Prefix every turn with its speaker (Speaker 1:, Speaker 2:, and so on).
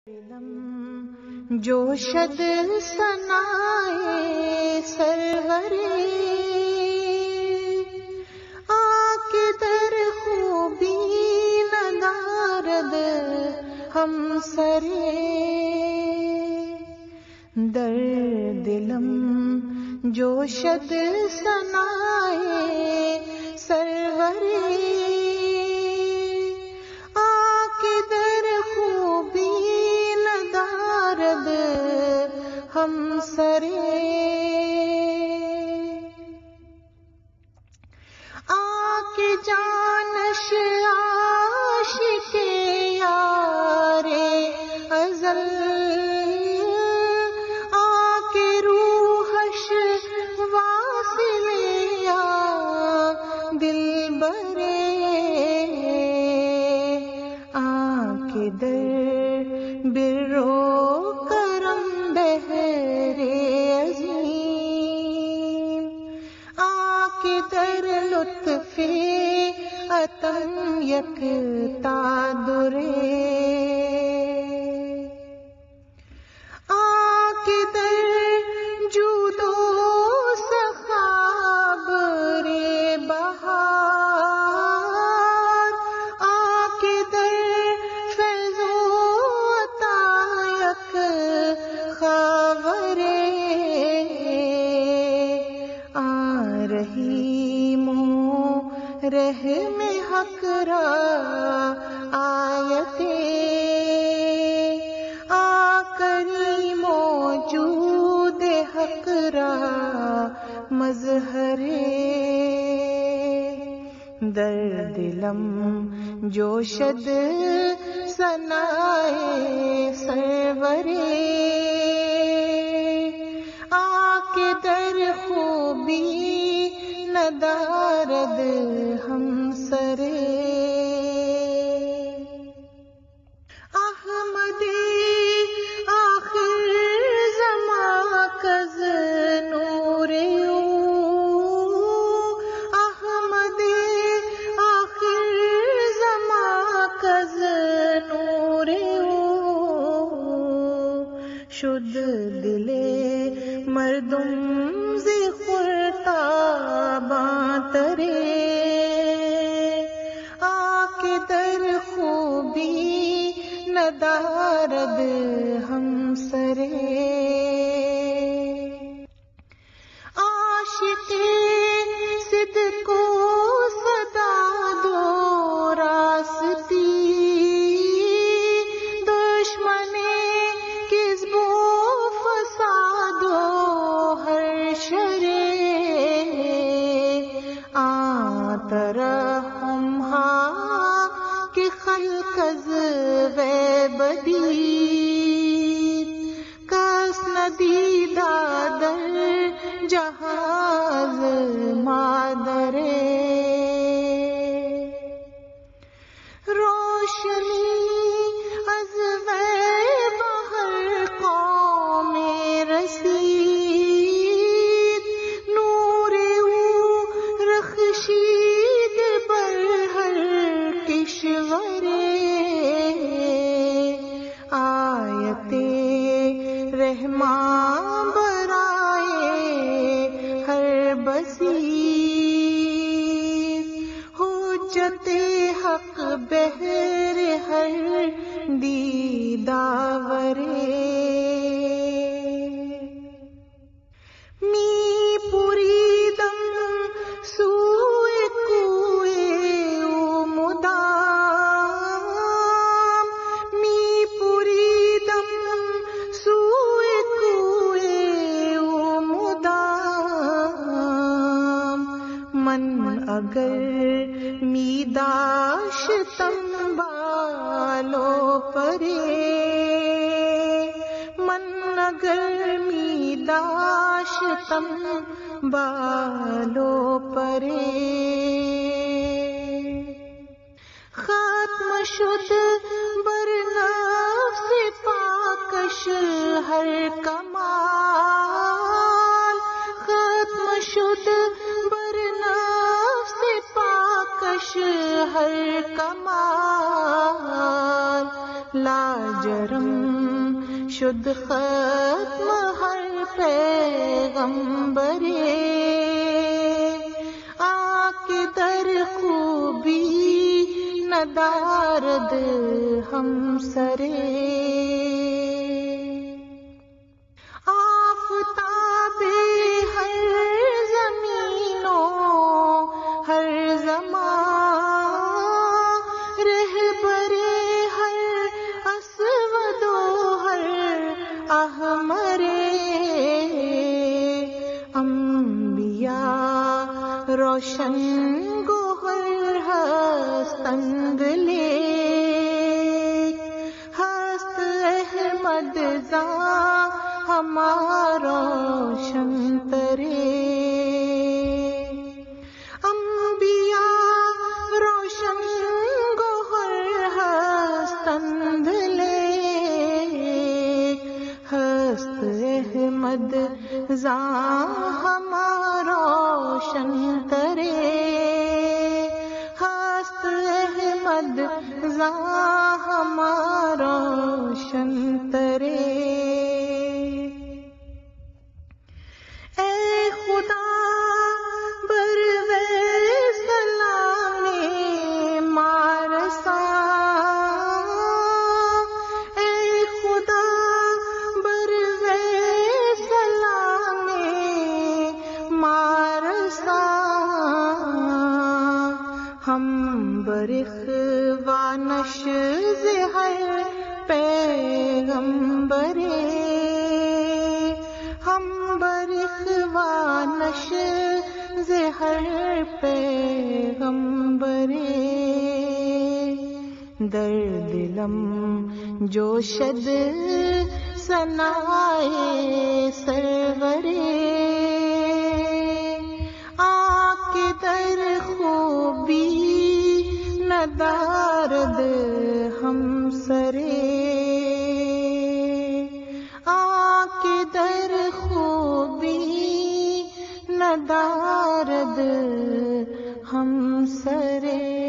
Speaker 1: علم جوشد ثنائے سرورے آکے در خوبی ندارد ہم سرے در دلم جوشد ثنائے سرورے آکے در خوبی ندارد ہم سرے آکے جانش عاشق یار ازل آکے روحش واصل یا دل برے آکے در بر و کرم بہرے عظیم آکے در لطف عطم یکتا درے آکے در جود و سخا برے بہار آکے در فیض و عطا یک خاورے آ رحیم و رحم حق را آیتے آ کریم و جود حق را مظہرے در دلم جوشد ثنائے سرورے آکے در خوبی ندارد ہم سرے احمد آخر زمان کز نور احمد آخر زمان کز نور شد دل مردم ز خورتاباں ترے آکے در خوبی ندارد ہم سرے عاشق صدق و صدا دو راستی دشمن کذب و فساد و ہر شرے ترحم ہاں کہ خلق از غیب دید کس ندیدہ در جہاز مادرے روشنی از غیب ہر قوم رسید نور او رخشید بر ہر کشورے آیت رحمان برائے ہر بصیر حجت حق بہر ہر دیداورے می پوریدم سوئے کوئے او مدام می پوریدم سوئے کوئے او مدام من اگر می داشتم بالو پرے من اگر می داشتم بالو پرے ختم شد بر نفس پاکش ہر کمال ختم شد بر نفس پاکش ہر کمال لاجرم شد ختم ہر پیغمبرے، آکے در خوبی ندارد ہم سرے، آفتاب ہر زمینوں ہر زمان، رہبر ہر اسود و ہر احمرے، انبیاء روشن گوہر ہستند لے، ہست احمد زاں ہمارا روشن ترے، انبیاء روشن گوہر ہستند لے، ہست احمد زاں ہمارا روشن ترے، ہست احمد زاں ہمارا روشن ترے۔ اے خدا بروے سلام مارساں، اے خدا بروے سلام مارساں، ہم برخوانش ہر پیغمبرے، ہم برخوانش ہر پیغمبرے، در دلم جوشد ثنائے سرورے، آکے در خوبی ندارد ہم سرے، آکے در خوبی ندارد ہم سرے۔